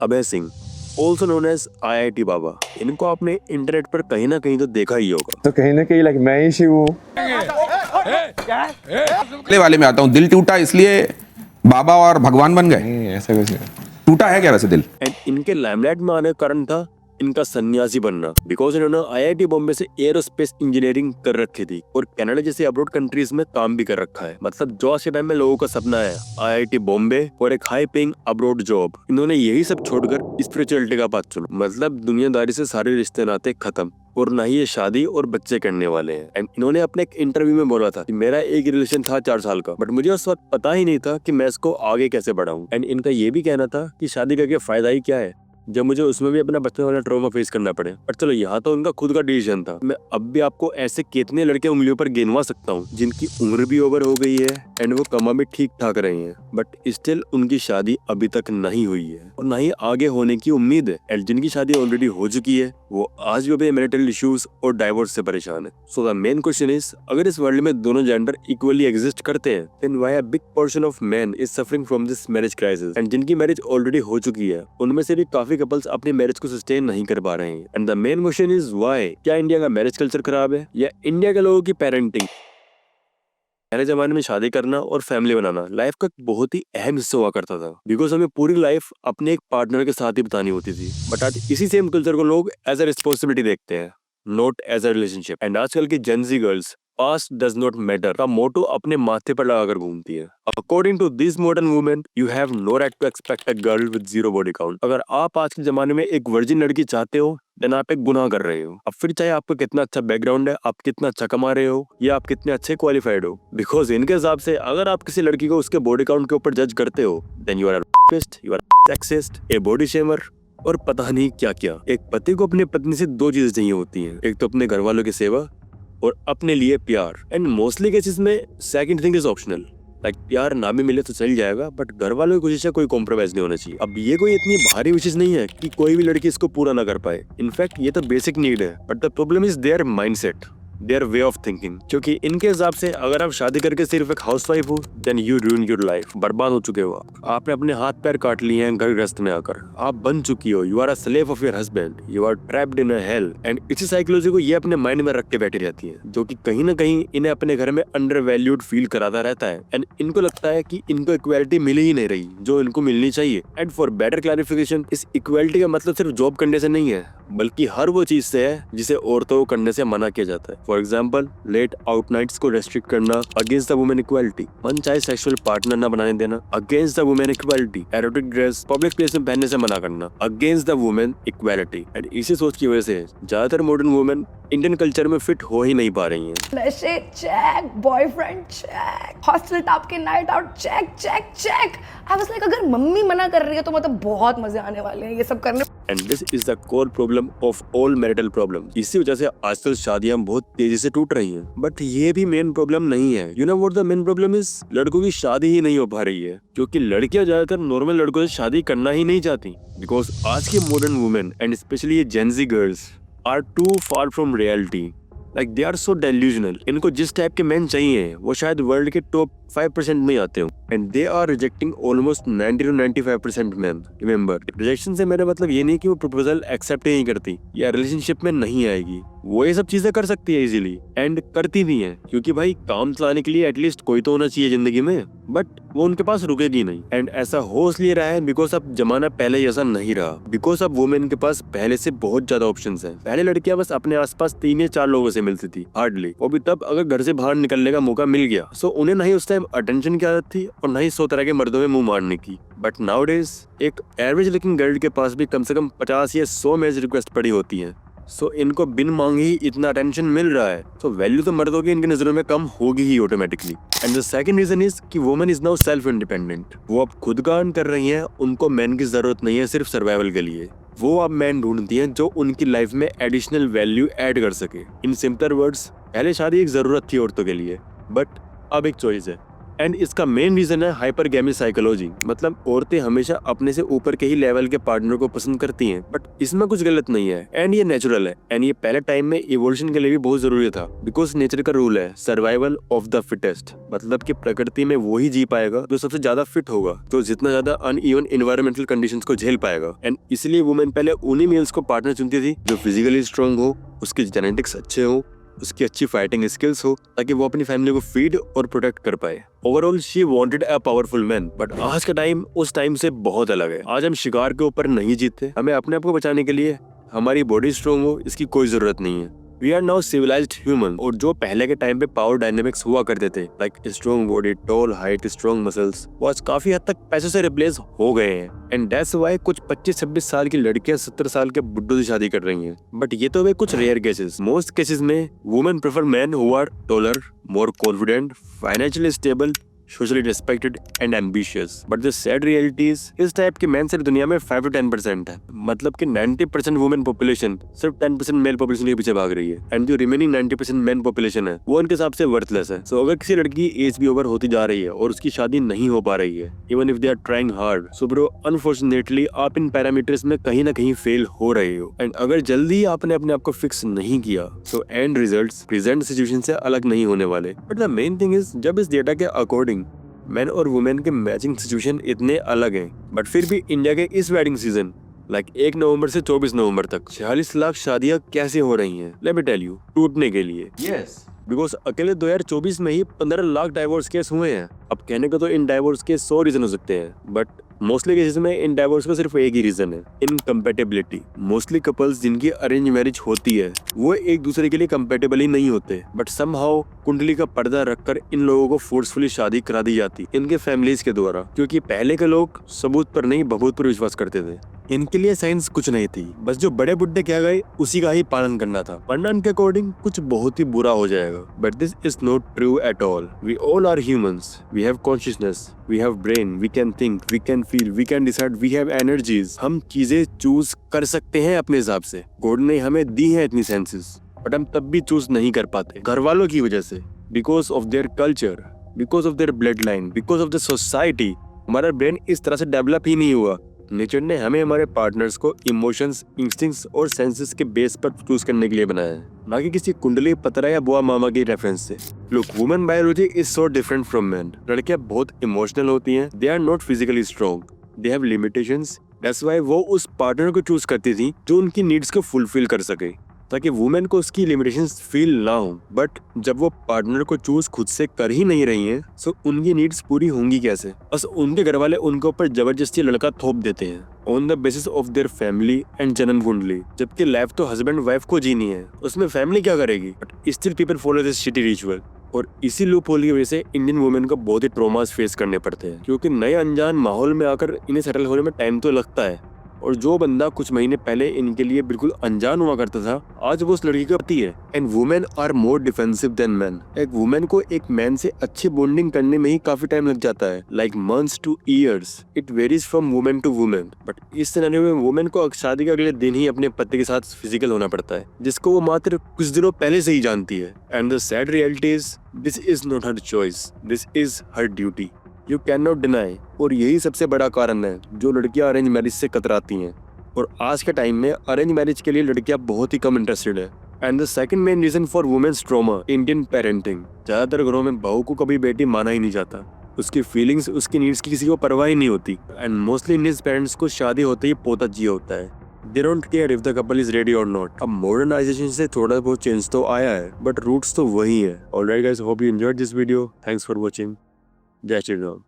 अभय Singh, also known as IIT Baba. इनको आपने internet पर कहीं ना कहीं तो देखा ही होगा। तो कहीं ना कहीं लाइक मैं ही शिव हूँ। अगले वाले में आता हूँ। दिल टूटा इसलिए बाबा और भगवान बन गए? नहीं ऐसा कुछ नहीं। टूटा है क्या वैसे दिल? एंड इनके लाइमलाइट में आने का कारण था इनका सन्यासी बनना, बिकॉज इन्होंने IIT बॉम्बे से एरोस्पेस इंजीनियरिंग कर रखी थी और कनाडा जैसे अब्रॉड कंट्रीज में काम भी कर रखा है। मतलब जो आज के टाइम में लोगों का सपना है IIT बॉम्बे और एक हाई पेइंग अब्रॉड जॉब, इन्होंने यही सब छोड़कर स्पिरिचुअलिटी का पाथ चुना। मतलब दुनियादारी से सारे रिश्ते नाते खत्म और ना ही ये शादी और बच्चे करने वाले हैं। एंड इन्होंने अपने एक इंटरव्यू में बोला था कि मेरा एक रिलेशन था 4 साल का, बट मुझे उस वक्त पता ही नहीं था कि मैं इसको आगे कैसे बढ़ाऊं। एंड इनका ये भी कहना था कि शादी करके फायदा ही क्या है जब मुझे उसमें भी अपना बचपन वाला ट्रॉमा फेस करना पड़े। पर चलो यहाँ तो उनका खुद का डिसीजन था। मैं अब भी आपको ऐसे कितने लड़के उंगलियों पर गिनवा सकता हूँ जिनकी उम्र भी ओवर हो गई है एंड वो कमा भी ठीक ठाक रहे हैं, बट स्टिल उनकी शादी अभी तक नहीं हुई है और ना ही आगे होने की उम्मीद है। एंड जिनकी शादी ऑलरेडी हो चुकी है वो आज भी अपने मैरिटल इश्यूज और डाइवोर्स से परेशान है। So the main question is, अगर इस वर्ल्ड में दोनों जेंडर इक्वली एग्जिस्ट करते हैं then why a big portion of men is suffering from this marriage crisis. And जिनकी मैरिज ऑलरेडी हो चुकी है उनमें से भी काफी कपल्स अपनी मैरिज को सस्टेन नहीं कर पा रहे हैं। And the main question is why, क्या इंडिया का मैरिज कल्चर खराब है या इंडिया के लोगों की पेरेंटिंग? पहले जमाने में शादी करना और फैमिली बनाना लाइफ का बहुत ही अहम हिस्सा हुआ करता था, बिकॉज हमें पूरी लाइफ अपने एक पार्टनर के साथ ही बितानी होती थी। बट आज इसी सेम कल्चर को लोग एज अ रिस्पॉन्सिबिलिटी देखते हैं, not as a relationship. And आजकल की Gen Z girls past does not matter का मोटो अपने माथे पर लगाकर घूमती है। According to this modern women, you have no right to expect a girl with 0 body count. अगर आप आज के जमाने में एक वर्जिन लड़की चाहते हो देन आप एक गुनाह कर रहे हो। अब फिर चाहे आपका कितना अच्छा बैकग्राउंड है, आप कितना अच्छा कमा रहे हो या आप कितने अच्छे क्वालिफाइड हो, बिकॉज इनके हिसाब से अगर आप किसी लड़की को उसके बॉडी काउंट के ऊपर जज करते हो then you are rapist, you are sexist, a body shamer और पता नहीं क्या क्या। एक पति को अपनी पत्नी से 2 चीजें चाहिए होती हैं, एक तो अपने घर वालों की सेवा और अपने लिए प्यार। एंड मोस्टली केसेस में second thing is optional. Like प्यार ना भी मिले तो चल जाएगा बट घर वालों की कोशिश से कोई कॉम्प्रोमाइज नहीं होना चाहिए। अब ये कोई इतनी भारी विशेष नहीं है कि कोई भी लड़की इसको पूरा ना कर पाए। इनफैक्ट ये तो बेसिक नीड है, but the problem is there mindset, their way of thinking. क्योंकि इनके हिसाब से अगर आप शादी करके सिर्फ एक हाउसवाइफ हो then you ruin your life, बर्बाद हो चुके हो। आपने अपने हाथ पैर काट लिए हैं घर गृहस्थ में आकर, आप बन चुकी हो, you are a slave of your husband, you are trapped in a hell. And इसी साइकोलॉजी को ये अपने माइंड में रख के बैठी रहती है, जो कि कहीं ना कहीं इन्हें अपने घर में अंडर वैल्यूड फील कराता रहता है। एंड इनको लगता है कि इनको इक्वालिटी मिल ही नहीं रही जो इनको मिलनी चाहिए। एंड फॉर बेटर क्लैरिफिकेशन, इस इक्वालिटी का मतलब सिर्फ जॉब करने से नहीं है बल्कि हर वो चीज से है जिसे औरतों को करने से मना किया जाता है। For example, late out nights को रेस्ट्रिक्ट करना अगेंस्ट द वुमेन इक्वालिटी, मन चाहे सेक्सुअल पार्टनर न बनाने देना against the women equality, erotic dress public place में पहनने से मना करना against the women equality. And इसी सोच की वजह से ज्यादातर मॉडर्न वुमेन इंडियन कल्चर में फिट हो ही नहीं पा रही हैं। नशे check, boyfriend check, hostel top के night out check check check. I was like अगर मम्मी मना कर रही है तो मतलब बहुत मजे आने वाले हैं ये सब करने। And this is the core problem of all marital problem. इसी वजह से आजकल शादियां बहुत तेजी से टूट रही हैं। बट ये भी मेन प्रॉब्लम नहीं है। You know what the main problem is? लड़कों की शादी ही नहीं हो पा रही है, क्योंकि लड़कियां ज्यादातर नॉर्मल लड़कों से शादी करना ही नहीं चाहती। बिकॉज आज की मॉडर्न वुमेन एंड स्पेशली ये Gen Z girls are too far from reality. Like they are so delusional. इनको जिस टाइप के मेन चाहिए वो शायद वर्ल्ड के टॉप 5% में आते हो। And they are rejecting almost 90 to 95% man. Remember, rejection से मेरा मतलब ये नहीं कि वो प्रपोजल एक्सेप्ट ही नहीं करती या रिलेशनशिप में नहीं आएगी। वो ये सब चीजें कर सकती है इजीली एंड करती भी हैं, क्योंकि भाई काम चलाने के लिए एटलीस्ट कोई तो होना चाहिए जिंदगी में। बट वो उनके पास रुकेगी नहीं। एंड ऐसा हो इसलिए रहा है बिकॉज अब जमाना पहले जैसा नहीं रहा। बिकॉज अब वुमेन के पास पहले से बहुत ज्यादा ऑप्शंस हैं। पहले लड़कियां बस अपने आसपास 3 या 4 लोगों से मिलती थी हार्डली, वो भी तब अगर घर से बाहर निकलने का मौका मिल गया। सो उन्हें नहीं उस टाइम अटेंशन की आदत थी और नहीं 100 तरह के मर्दों में मुंह मारने की। बट नाउडेज एक एवरेज लुकिंग गर्ल के पास भी कम से कम 50 या 100 मैरिज रिक्वेस्ट पड़ी होती हैं। सो इनको बिन मांगे ही इतना अटेंशन मिल रहा है, तो वैल्यू तो मर्दों की इनकी नजरों में कम होगी ही automatically. And the second reason is कि women is now self independent. वो अब खुद का अर्न कर रही हैं, उनको मैन की जरूरत नहीं है सिर्फ सर्वाइवल के लिए। वो अब मैन ढूंढती हैं जो उनकी लाइफ में एडिशनल वैल्यू ऐड कर सके। इन सिंपल वर्ड्स, पहले शादी एक जरूरत थी औरतों के लिए बट अब एक चॉइस है। एंड इसका मेन रीजन है हाइपरगैमी साइकोलॉजी, मतलब औरतें हमेशा अपने से ऊपर के ही लेवल के पार्टनर को पसंद करती हैं, बट इसमें कुछ गलत नहीं है एंड ये नेचुरल है एंड ये पहले टाइम में इवोल्यूशन के लिए भी बहुत जरूरी था, बिकॉज नेचर का रूल है सर्वाइवल ऑफ द फिटेस्ट, मतलब कि प्रकृति में वही जी पाएगा जो सबसे ज्यादा फिट होगा, तो जितना ज्यादा अनइवन एनवायरमेंटल कंडीशंस को झेल पाएगा। एंड इसलिए वुमेन पहले उन्हीं मेल्स को पार्टनर चुनती थी जो फिजिकली स्ट्रांग हो, उसके जेनेटिक्स अच्छे हो, उसकी अच्छी फाइटिंग स्किल्स हो, ताकि वो अपनी फैमिली को फीड और प्रोटेक्ट कर पाए। Overall she wanted a powerful man, but आज का टाइम उस टाइम से बहुत अलग है। आज हम शिकार के ऊपर नहीं जीतते, हमें अपने आप को बचाने के लिए हमारी बॉडी स्ट्रांग हो इसकी कोई जरूरत नहीं है। We are now civilized human, और जो पहले के टाइम पे पावर डायनेमिक्स हुआ करते थे like strong body, tall height, strong muscles, वो आज काफी हद तक पैसों से रिप्लेस हो गए हैं। एंड दैट्स व्हाई कुछ 25-26 साल की लड़कियां 70 साल के बुड्ढों से शादी कर रही हैं। बट ये तो वे कुछ रेयर केसेस, मोस्ट केसेस में women prefer man who are taller, more confident, financially stable, socially respected and ambitious. But the sad reality is इस टाइप के मैन सिर्फ दुनिया में 5 to 10% है, मतलब कि 90% वुमेन पॉपुलेशन सिर्फ 10% मेल पॉपुलेशन के पीछे भाग रही है एंड जो रिमेनिंग 90% मेन पॉपुलेशन है वो उनके हिसाब से वर्थलेस है। सो अगर किसी लड़की की एज भी ओवर होती जा रही है और उसकी शादी नहीं हो पा रही है, even if they are trying hard, so bro unfortunately आप इन पैरामीटर्स में कहीं ना कहीं फेल हो रहे हो। एंड अगर जल्दी आपने अपने आप को फिक्स नहीं किया, so and results present situation से अलग नहीं होने वाले। But the main thing is, जब इस डेटा के अकॉर्डिंग मैन और वुमेन के मैचिंग सिचुएशन इतने अलग हैं, बट फिर भी इंडिया के इस वेडिंग सीजन लाइक 1 नवंबर से 24 नवंबर तक 46 लाख शादियां कैसे हो रही हैं? लेट मी टेल यू, टूटने के लिए। यस, बिकॉज अकेले 2024 में ही 15 लाख डाइवोर्स केस हुए हैं। अब कहने को तो इन डाइवोर्स के 100 रीजन हो सकते हैं, बट मोस्टली केसेस में इन डाइवोर्स का सिर्फ एक ही रीजन है, इनकम्पेटेबिलिटी। मोस्टली कपल्स जिनकी अरेंज मैरिज होती है वो एक दूसरे के लिए कंपेटेबल ही नहीं होते, बट समहाउ कुंडली का पर्दा रखकर इन लोगों को फोर्सफुली शादी करा दी जाती इनके फैमिलीज के द्वारा, क्योंकि पहले के लोग सबूत पर नहीं बबूत पर विश्वास करते थे। इनके लिए साइंस कुछ नहीं थी, बस जो बड़े बुड्ढे क्या गए उसी का ही पालन करना था, वरना इनके अकॉर्डिंग कुछ बहुत ही बुरा हो जाएगा। But this is not true at all. We all are humans, we have consciousness, we have brain, we can think, we can feel, we can decide, we have energies. हम चीजें चूज कर सकते हैं अपने हिसाब से। गॉड ने हमें दी है इतनी सेंसेस, बट हम तब भी चूज नहीं कर पाते घर वालों की वजह से, because of their culture, because of their blood line, because of the society. हमारा ब्रेन इस तरह से डेवलप ही नहीं हुआ। नेचर ने हमें हमारे पार्टनर्स को इमोशंस, इंस्टिंक्ट्स और सेंसेस के बेस पर चूज करने के लिए बनाया है, ना कि किसी कुंडली, पतरा या बुआ मामा की रेफरेंस से। Look, women biology is so different from man. लड़कियां बहुत इमोशनल होती हैं, they are not physically strong, they have limitations. That's why वो उस पार्टनर को चूज करती थी जो उनकी नीड्स को फुलफिल कर सके, ताकि वुमेन को उसकी लिमिटेशंस फील ना हो। बट जब वो पार्टनर को चूज खुद से कर ही नहीं रही हैं, सो उनकी नीड्स पूरी होंगी कैसे? बस उनके घर वाले उनके ऊपर जबरदस्ती लड़का थोप देते हैं on the basis of their family and जन्म कुंडली, जबकि लाइफ तो हस्बैंड वाइफ को जीनी है, उसमें फैमिली क्या करेगी? But still people follow this shitty ritual. और इसी लूप होल की वजह से इंडियन वुमेन को बहुत ही ट्रॉमास फेस करने पड़ते हैं, क्योंकि नए अनजान माहौल में आकर इन्हें सेटल होने में टाइम तो लगता है। और जो बंदा कुछ महीने पहले इनके लिए बिल्कुल अनजान हुआ करता था, आज वो उस लड़की का पति है। And women are more defensive than man. एक वुमेन को एक मैन से अच्छी बॉन्डिंग करने में ही काफी टाइम लग जाता है, like months to years. It varies from women to women. But इस सिनेरियो में वुमेन को शादी के अगले दिन ही अपने पति के साथ फिजिकल होना पड़ता है, जिसको वो मात्र कुछ दिनों पहले से ही जानती है। And the sad reality is this is not her choice, this is her duty. You can not deny. और यही सबसे बड़ा कारण है जो लड़कियां अरेंज मैरिज से कतराती हैं। और आज के टाइम में अरेंज मैरिज के लिए लड़कियां बहुत ही कम इंटरेस्टेड है। And the second main reason for women's trauma, Indian parenting. ज्यादातर घरों में बहू को कभी बेटी माना ही नहीं जाता, उसकी फीलिंग्स, उसकी नीड्स की किसी को परवाह ही नहीं होती। एंड मोस्टली इंडियन पेरेंट्स को शादी होते ही पोता जी होता है। They don't care if the couple is ready or not. अब मॉडर्नाइजेशन से थोड़ा बहुत चेंज तो आया है, बट रूट्स तो वही है। Alright guys, hope you enjoyed this video. Thanks for watching. जय श्री राम।